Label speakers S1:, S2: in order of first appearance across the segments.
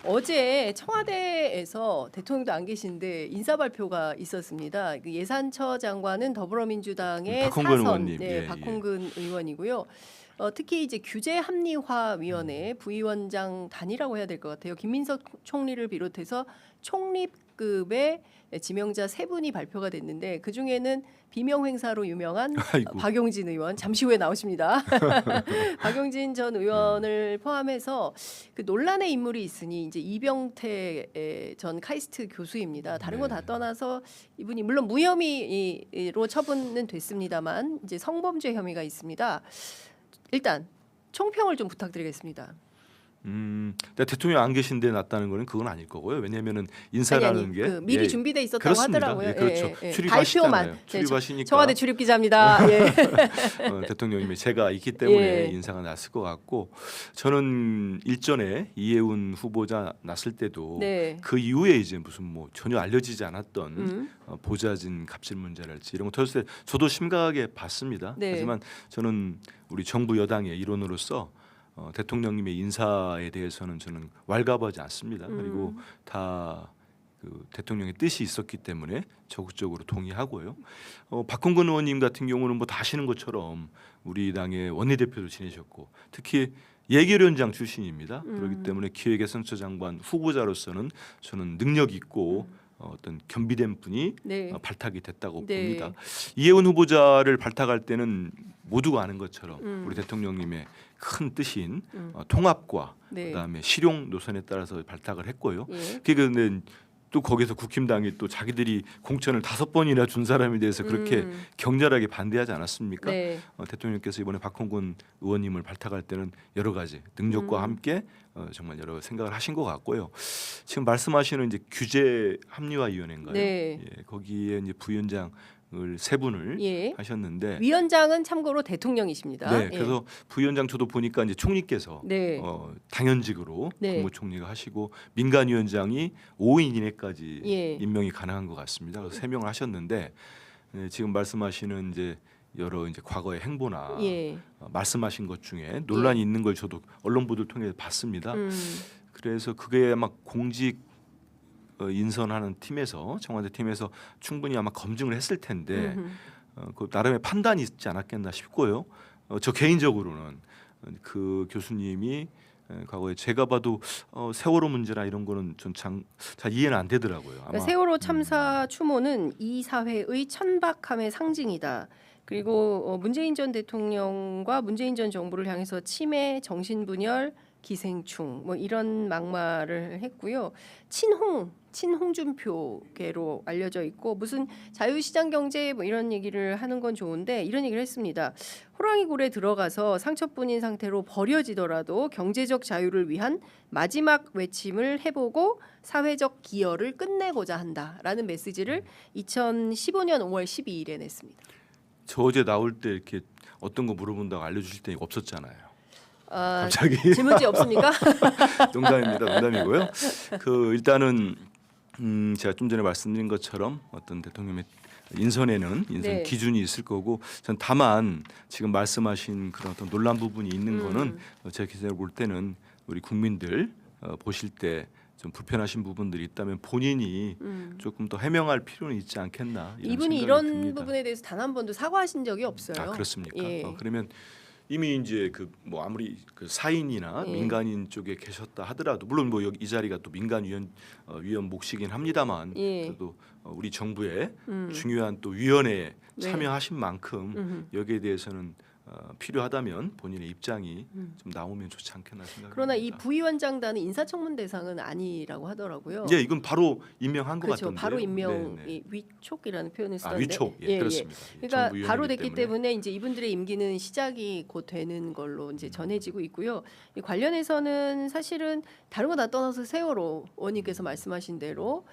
S1: 어제 청와대에서 대통령도 안 계신데 인사 발표가 있었습니다. 그 예산처 장관은 더불어민주당의
S2: 박홍근
S1: 사선,
S2: 의원님.
S1: 네, 박홍근 의원이고요. 특히 이제 규제 합리화위원회 부위원장 단이라고 해야 될 것 같아요. 김민석 총리를 비롯해서 총리급의 지명자 3분이 발표가 됐는데 그 중에는 비명 행사로 유명한
S2: 아이고.
S1: 박용진 의원 잠시 후에 나오십니다. 박용진 전 의원을 포함해서 그 논란의 인물이 있으니 이제 이병태 전 카이스트 교수입니다. 다른 거 다 떠나서 이분이 물론 무혐의로 처분은 됐습니다만 이제 성범죄 혐의가 있습니다. 일단 총평을 좀 부탁드리겠습니다.
S2: 대통령 안 계신데 났다는 거는 그건 아닐 거고요. 왜냐하면은 인사라는
S1: 아니,
S2: 게
S1: 그 미리 준비돼 있었다고
S2: 그렇습니다.
S1: 하더라고요.
S2: 그렇죠.
S1: 발표만.
S2: 출입하시잖아요. 출입하시니까
S1: 청와대 출입 기자입니다. 예.
S2: 대통령님이 제가 있기 때문에
S1: 예.
S2: 인사가 났을 것 같고 저는 일전에 이해운 후보자 났을 때도
S1: 네.
S2: 그 이후에 이제 무슨 뭐 전혀 알려지지 않았던 보좌진 갑질 문제랄지 이런 거 터졌을 때 저도 심각하게 봤습니다.
S1: 네.
S2: 하지만 저는 우리 정부 여당의 일원으로서 대통령님의 인사에 대해서는 저는 왈가부하지 않습니다. 그리고 다 그 대통령의 뜻이 있었기 때문에 적극적으로 동의하고요. 박홍근 의원님 같은 경우는 뭐 다 아시는 것처럼 우리 당의 원내대표도 지내셨고 특히 예결위원장 출신입니다. 그렇기 때문에 기획예산처 장관 후보자로서는 저는 능력 있고 어떤 겸비된 분이
S1: 네.
S2: 발탁이 됐다고
S1: 네.
S2: 봅니다. 이해운 후보자를 발탁할 때는 모두가 아는 것처럼 우리 대통령님의 큰 뜻인 통합과
S1: 네.
S2: 그다음에 실용 노선에 따라서 발탁을 했고요.
S1: 예.
S2: 그런데 또 거기서 국힘당이 또 자기들이 공천을 5번이나 준 사람에 대해서 그렇게 격렬하게 반대하지 않았습니까?
S1: 네.
S2: 대통령께서 이번에 박홍근 의원님을 발탁할 때는 여러 가지 능력과 함께 정말 여러 생각을 하신 것 같고요. 지금 말씀하시는 이제 규제 합리화위원회인가요?
S1: 네.
S2: 예, 거기에 이제 부위원장을 3분을
S1: 예.
S2: 하셨는데,
S1: 위원장은 참고로 대통령이십니다.
S2: 네,
S1: 예.
S2: 그래서 부위원장 저도 보니까 이제 총리께서
S1: 네.
S2: 당연직으로
S1: 네.
S2: 국무총리가 하시고 민간위원장이 5인 이내까지
S1: 예.
S2: 임명이 가능한 것 같습니다. 그래서 3명을 하셨는데 지금 말씀하시는 이제 여러 이제 과거의 행보나
S1: 예.
S2: 말씀하신 것 중에 논란이 있는 걸 저도 언론 보도를 통해 봤습니다. 그래서 그게 아마 공직 인선하는 팀에서 청와대 팀에서 충분히 아마 검증을 했을 텐데 그 나름의 판단이 있지 않았겠나 싶고요. 저 개인적으로는 그 교수님이 과거에 제가 봐도 세월호 문제나 이런 거는 전 잘 이해는 안 되더라고요. 아마
S1: 그러니까 세월호 참사 추모는 이 사회의 천박함의 상징이다. 그리고 문재인 전 대통령과 문재인 전 정부를 향해서 치매, 정신분열, 기생충 뭐 이런 막말을 했고요. 친홍준표계로 알려져 있고 무슨 자유시장 경제 뭐 이런 얘기를 하는 건 좋은데 이런 얘기를 했습니다. 호랑이 굴에 들어가서 상처뿐인 상태로 버려지더라도 경제적 자유를 위한 마지막 외침을 해보고 사회적 기여를 끝내고자 한다라는 메시지를 2015년 5월 12일에 냈습니다.
S2: 저 어제 나올 때 이렇게 어떤 거 물어본다고 알려주실 때 없었잖아요.
S1: 아,
S2: 갑자기
S1: 질문지 없습니까?
S2: 농담입니다. 농담이고요. 그 일단은 제가 좀 전에 말씀드린 것처럼 어떤 대통령의 인선
S1: 네.
S2: 기준이 있을 거고, 전 다만 지금 말씀하신 그런 어떤 논란 부분이 있는 거는 제가 기사를 볼 때는 우리 국민들 보실 때 좀 불편하신 부분들이 있다면 본인이 조금 더 해명할 필요는 있지 않겠나.
S1: 이분이
S2: 생각이
S1: 이런
S2: 듭니다.
S1: 부분에 대해서 단 한 번도 사과하신 적이 없어요.
S2: 아, 그렇습니까?
S1: 예.
S2: 그러면 이미 이제 그 뭐 아무리 그 사인이나
S1: 예.
S2: 민간인 쪽에 계셨다 하더라도 물론 뭐 여기 이 자리가 또 민간 위원 몫이긴 합니다만
S1: 예.
S2: 그래도 우리 정부의 중요한 또 위원회에
S1: 네.
S2: 참여하신 만큼 여기에 대해서는 필요하다면 본인의 입장이 좀 나오면 좋지 않겠나 생각합니다.
S1: 그러나 이 부위원장단은 인사청문 대상은 아니라고 하더라고요.
S2: 예, 이건 바로 임명한 것
S1: 그렇죠.
S2: 같던데요.
S1: 바로 임명
S2: 네, 네.
S1: 이 위촉이라는 표현을 쓰던데.
S2: 위촉, 예, 그렇습니다. 예,
S1: 그러니까
S2: 정부
S1: 바로
S2: 위원회이기
S1: 됐기 때문에 이제 이분들의 임기는 시작이 곧 되는 걸로 이제 전해지고 있고요. 이 관련해서는 사실은 다른 거 다 떠나서 세월호 의원님께서 말씀하신 대로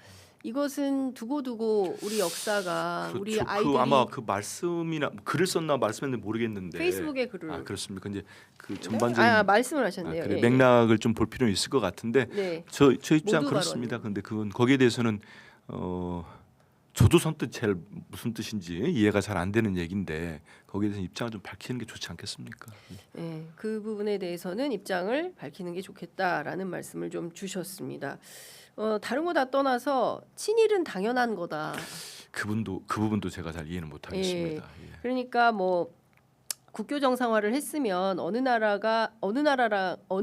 S1: 이것은 두고두고 우리 역사가
S2: 그렇죠.
S1: 우리 아이들이
S2: 그 아마 그 말씀이나 글을 썼나 말씀했는지 모르겠는데
S1: 페이스북에 글을
S2: 아 그렇습니까? 이제 그 전반적인
S1: 말씀을 하셨네요.
S2: 그래,
S1: 예,
S2: 맥락을 좀 볼 필요는 있을 것 같은데
S1: 네.
S2: 저 입장
S1: 모두
S2: 그렇습니다. 근데 그건 거기에 대해서는 저도 선뜻 잘 무슨 뜻인지 이해가 잘 안 되는 얘기인데 거기에 대해서 입장을 좀 밝히는 게 좋지 않겠습니까?
S1: 네, 그 부분에 대해서는 입장을 밝히는 게 좋겠다라는 말씀을 좀 주셨습니다. 다른 거 다 떠나서 친일은 당연한 거다.
S2: 그 부분도 제가 잘 이해는 못하겠습니다. 예.
S1: 그러니까 뭐 국교 정상화를 했으면 어느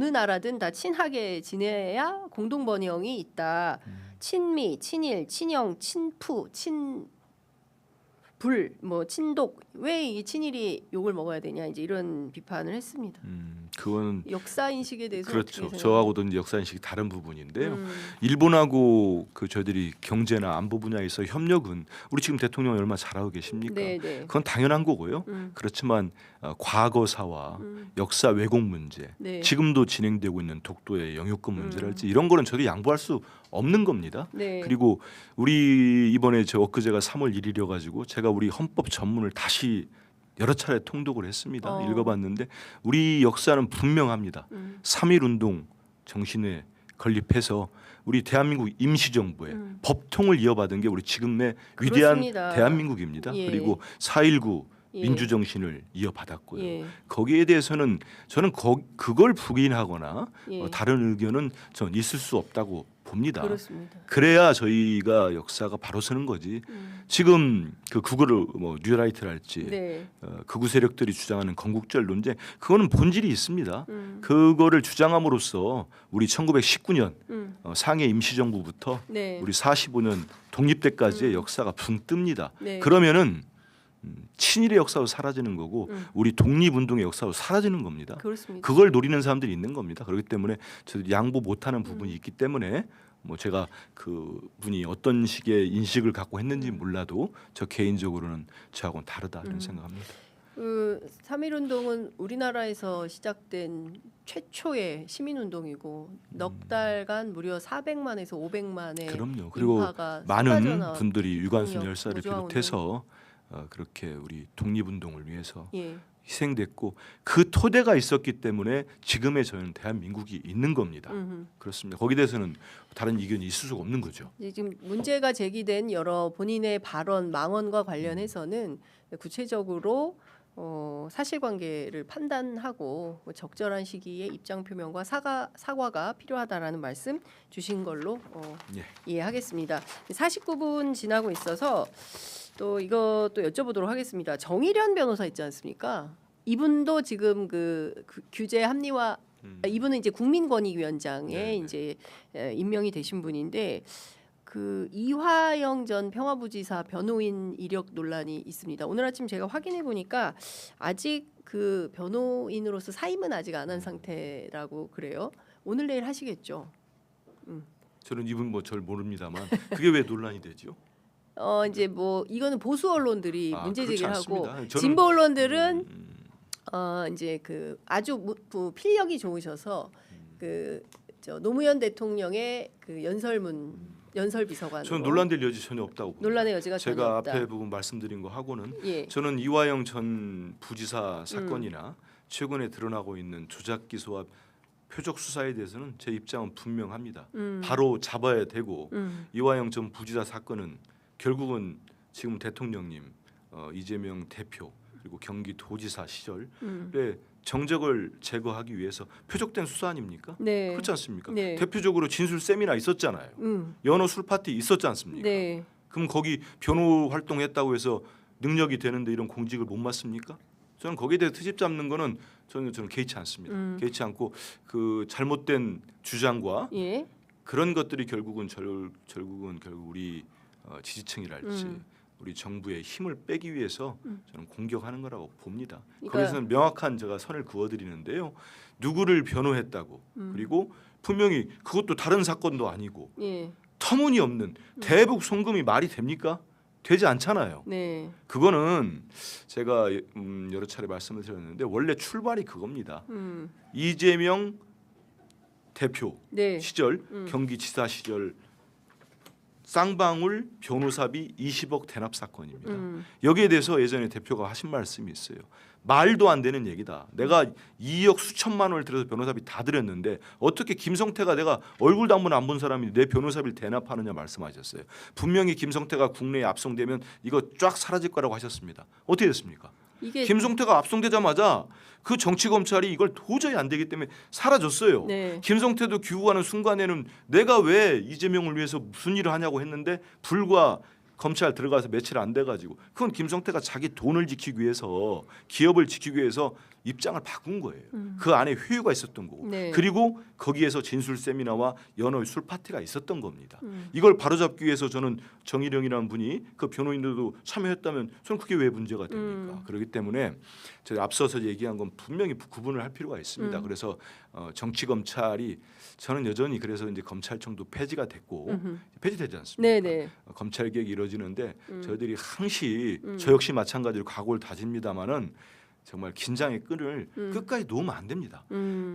S1: 나라든 다 친하게 지내야 공동 번영이 있다. 친미, 친일, 친영, 친푸, 친불, 뭐 친독, 왜 이 친일이 욕을 먹어야 되냐 이제 이런 비판을 했습니다.
S2: 그거는
S1: 역사 인식에 대해서
S2: 그렇죠.
S1: 어떻게
S2: 저하고도 이제 역사 인식이 다른 부분인데요.
S1: 음.
S2: 일본하고 그 저희들이 경제나 안보 분야에서 협력은 우리 지금 대통령이 얼마나 잘하고 계십니까?
S1: 네, 네.
S2: 그건 당연한 거고요. 그렇지만 과거사와 역사 왜곡 문제,
S1: 네.
S2: 지금도 진행되고 있는 독도의 영유권 문제랄지 이런 거는 저도 양보할 수 없는 겁니다.
S1: 네.
S2: 그리고 우리 이번에 저 엊그제가 3월 1일이어 가지고 제가 우리 헌법 전문을 다시 여러 차례 통독을 했습니다. 읽어봤는데 우리 역사는 분명합니다. 3.1 운동 정신에 건립해서 우리 대한민국 임시정부의 법통을 이어받은 게 우리 지금의 위대한
S1: 그렇습니다.
S2: 대한민국입니다.
S1: 예.
S2: 그리고 4.19
S1: 예.
S2: 민주정신을 이어받았고요.
S1: 예.
S2: 거기에 대해서는 저는 그걸 부인하거나
S1: 예.
S2: 다른 의견은 전 있을 수 없다고 봅니다.
S1: 그렇습니다.
S2: 그래야 저희가 역사가 바로 서는 거지. 지금 그 그거를 뭐 뉴라이트랄지
S1: 네.
S2: 극우 세력들이 주장하는 건국절 논쟁 그거는 본질이 있습니다. 그거를 주장함으로써 우리 1919년 상해 임시정부부터
S1: 네.
S2: 우리 45년 독립때까지의 역사가 붕 뜹니다.
S1: 네.
S2: 그러면은 친일의 역사도 사라지는 거고 우리 독립운동의 역사도 사라지는 겁니다.
S1: 그렇습니다.
S2: 그걸 노리는 사람들이 있는 겁니다. 그렇기 때문에 저도 양보 못하는 부분이 있기 때문에 뭐 제가 그 분이 어떤 식의 인식을 갖고 했는지 몰라도 저 개인적으로는 저하고는 다르다 이런 생각합니다.
S1: 그 3.1 운동은 우리나라에서 시작된 최초의 시민 운동이고 넉 달간 무려 400만에서 500만의
S2: 그럼요. 그리고
S1: 인파가
S2: 많은
S1: 쏟아져나온
S2: 분들이 유관순
S1: 동력,
S2: 열사를
S1: 보조화
S2: 비롯해서 그렇게 우리 독립운동을 위해서
S1: 예.
S2: 희생됐고 그 토대가 있었기 때문에 지금의 저희는 대한민국이 있는 겁니다. 그렇습니다. 거기에 대해서는 다른 의견이 있을 수가 없는 거죠.
S1: 이제 지금 문제가 제기된 여러 본인의 발언 망언과 관련해서는 구체적으로 사실관계를 판단하고 적절한 시기에 입장 표명과 사과가 필요하다라는 말씀 주신 걸로
S2: 예.
S1: 이해하겠습니다. 49분 지나고 있어서 또 이것도 여쭤보도록 하겠습니다. 정의련 변호사 있지 않습니까? 이분도 지금 그 규제 합리화 이분은 이제 국민권익위원장에
S2: 네네.
S1: 이제 임명이 되신 분인데 그 이화영 전 평화부지사 변호인 이력 논란이 있습니다. 오늘 아침 제가 확인해 보니까 아직 그 변호인으로서 사임은 아직 안 한 상태라고 그래요. 오늘 내일 하시겠죠?
S2: 저는 이분 뭐 절 모릅니다만 그게 왜 논란이 되죠?
S1: 이제 뭐 이거는 보수 언론들이 문제
S2: 그렇지
S1: 제기를 하고
S2: 않습니다. 저는-
S1: 진보 언론들은 이제 그 아주 필력이 좋으셔서 그 저 노무현 대통령의 그 연설 비서관으로
S2: 저는 논란될 여지 전혀 없다고 봅니다.
S1: 논란의 여지가 전혀
S2: 제가
S1: 없다.
S2: 앞에 부분 말씀드린 거 하고는
S1: 예.
S2: 저는 이화영 전 부지사 사건이나 최근에 드러나고 있는 조작 기소와 표적 수사에 대해서는 제 입장은 분명합니다. 바로 잡아야 되고 이화영 전 부지사 사건은 결국은 지금 대통령님, 이재명 대표 그리고 경기도지사 시절에 정적을 제거하기 위해서 표적된 수사 아닙니까?
S1: 네.
S2: 그렇지 않습니까?
S1: 네.
S2: 대표적으로 진술 세미나 있었잖아요. 연어 술 파티 있었지 않습니까?
S1: 네.
S2: 그럼 거기 변호 활동했다고 해서 능력이 되는데 이런 공직을 못 맡습니까? 저는 거기에 대해 트집 잡는 거는 저는 개의치 않습니다. 개의치 않고 그 잘못된 주장과
S1: 예.
S2: 그런 것들이 결국은 결국 우리 지지층이랄지 우리 정부의 힘을 빼기 위해서 저는 공격하는 거라고 봅니다.
S1: 그러니까-
S2: 거기서는 명확한 제가 선을 그어드리는데요. 누구를 변호했다고 그리고 분명히 그것도 다른 사건도 아니고
S1: 예.
S2: 터무니없는 대북 송금이 말이 됩니까? 되지 않잖아요.
S1: 네.
S2: 그거는 제가 여러 차례 말씀을 드렸는데 원래 출발이 그겁니다. 이재명 대표
S1: 네.
S2: 시절 경기지사 시절 쌍방울 변호사비 20억 대납 사건입니다. 여기에 대해서 예전에 대표가 하신 말씀이 있어요. 말도 안 되는 얘기다. 내가 2억 수천만 원을 들여서 변호사비 다 드렸는데 어떻게 김성태가 내가 얼굴도 한 번 안 본 사람이 내 변호사비를 대납하느냐 말씀하셨어요. 분명히 김성태가 국내에 압송되면 이거 쫙 사라질 거라고 하셨습니다. 어떻게 됐습니까?
S1: 이게
S2: 김성태가 압송되자마자 그 정치 검찰이 이걸 도저히 안 되기 때문에 사라졌어요.
S1: 네.
S2: 김성태도 귀국하는 순간에는 내가 왜 이재명을 위해서 무슨 일을 하냐고 했는데 불과 검찰 들어가서 며칠 안 돼가지고 그건 김성태가 자기 돈을 지키기 위해서 기업을 지키기 위해서 입장을 바꾼 거예요. 그 안에 회유가 있었던 거고
S1: 네.
S2: 그리고 거기에서 진술 세미나와 연어 술 파티가 있었던 겁니다. 이걸 바로잡기 위해서 저는 정일영이라는 분이 그 변호인들도 참여했다면 저는 그게 왜 문제가 됩니까? 그렇기 때문에 제가 앞서서 얘기한 건 분명히 구분을 할 필요가 있습니다. 그래서 정치 검찰이 저는 여전히 그래서 이제 검찰청도 폐지가 됐고 폐지되지 않습니까?
S1: 네네.
S2: 검찰 개혁이 이루어지는데 저희들이 항시 저 역시 마찬가지로 각오를 다집니다마는 정말 긴장의 끈을 끝까지 놓으면 안 됩니다.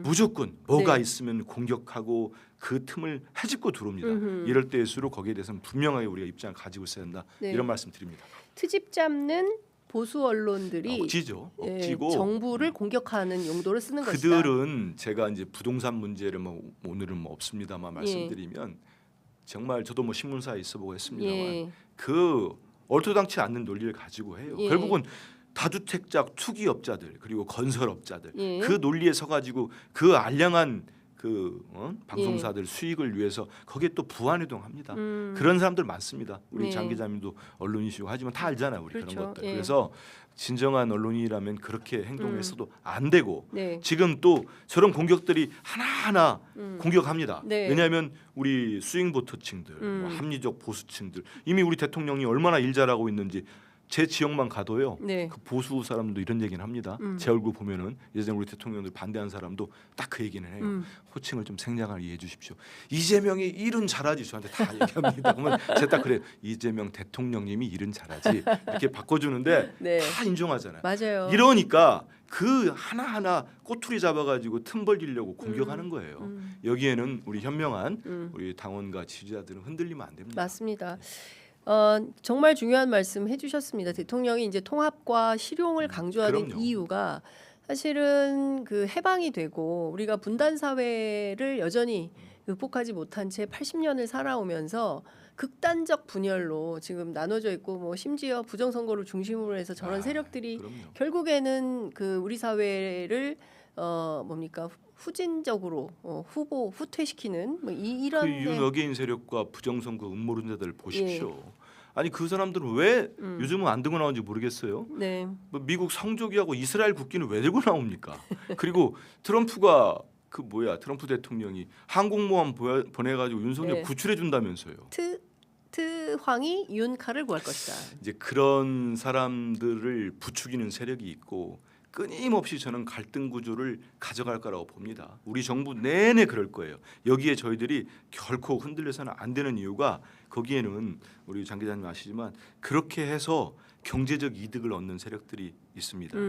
S2: 무조건 뭐가
S1: 네.
S2: 있으면 공격하고 그 틈을 헤집고 들어옵니다. 이럴 때일수록 거기에 대해서는 분명하게 우리가 입장을 가지고 있어야 한다.
S1: 네.
S2: 이런 말씀 드립니다.
S1: 트집 잡는 보수 언론들이
S2: 억지죠.
S1: 예,
S2: 억지고
S1: 정부를 공격하는 용도로 쓰는 것이다.
S2: 그들은 제가 이제 부동산 문제를 뭐 오늘은 뭐 없습니다만 말씀드리면 정말 저도 뭐 신문사에 있어보고 했습니다만
S1: 예.
S2: 그 얼토당치 않는 논리를 가지고 해요.
S1: 예.
S2: 결국은 다주택자 투기업자들 그리고 건설업자들
S1: 예.
S2: 그 논리에 서가지고 그 알량한 그 방송사들 수익을 위해서 거기에 또 부안해동합니다. 그런 사람들 많습니다. 우리
S1: 네.
S2: 장 기자님도 언론이시고 하지만 다 알잖아요. 우리
S1: 그렇죠.
S2: 그런 것들.
S1: 예.
S2: 그래서 진정한 언론이라면 그렇게 행동했어도 안 되고
S1: 네.
S2: 지금 또 저런 공격들이 하나하나 공격합니다.
S1: 네.
S2: 왜냐하면 우리 스윙보터층들, 뭐 합리적 보수층들 이미 우리 대통령이 얼마나 일 잘하고 있는지 제 지역만 가도요.
S1: 네.
S2: 그 보수 사람도 이런 얘기는 합니다. 제 얼굴 보면은 예전에 우리 대통령들 반대한 사람도 딱 그 얘기는 해요. 호칭을 좀 생략을 이해해 주십시오. 이재명이 일은 잘하지 저한테 다 얘기합니다. 그러면 제가 딱 그래요. 이재명 대통령님이 일은 잘하지 이렇게 바꿔주는데
S1: 네.
S2: 다 인정하잖아요.
S1: 맞아요.
S2: 이러니까 그 하나하나 꼬투리 잡아가지고 틈 벌리려고 공격하는 거예요. 여기에는 우리 현명한 우리 당원과 지지자들은 흔들리면 안 됩니다.
S1: 맞습니다. 정말 중요한 말씀 해주셨습니다. 대통령이 이제 통합과 실용을 강조하는
S2: 그럼요.
S1: 이유가 사실은 그 해방이 되고 우리가 분단 사회를 여전히 극복하지 못한 채 80년을 살아오면서 극단적 분열로 지금 나눠져 있고 뭐 심지어 부정선거를 중심으로 해서 저런 세력들이
S2: 그럼요.
S1: 결국에는 그 우리 사회를 뭡니까 후진적으로 후퇴시키는 뭐 이런
S2: 그 윤어게인 세력과 부정선거 음모론자들 보십시오. 아니 그 사람들은 왜 요즘은 안 들고 나오는지 모르겠어요.
S1: 네.
S2: 뭐 미국 성조기하고 이스라엘 국기는 왜 들고 나옵니까? 그리고 트럼프가 그 뭐야 트럼프 대통령이 항공모함 보내가지고 윤석열
S1: 네.
S2: 구출해 준다면서요.
S1: 트황이 윤카를 구할 것이다.
S2: 이제 그런 사람들을 부추기는 세력이 있고 끊임없이 저는 갈등 구조를 가져갈 거라고 봅니다. 우리 정부 내내 그럴 거예요. 여기에 저희들이 결코 흔들려서는 안 되는 이유가 거기에는 우리 장 기자님 아시지만 그렇게 해서 경제적 이득을 얻는 세력들이 있습니다.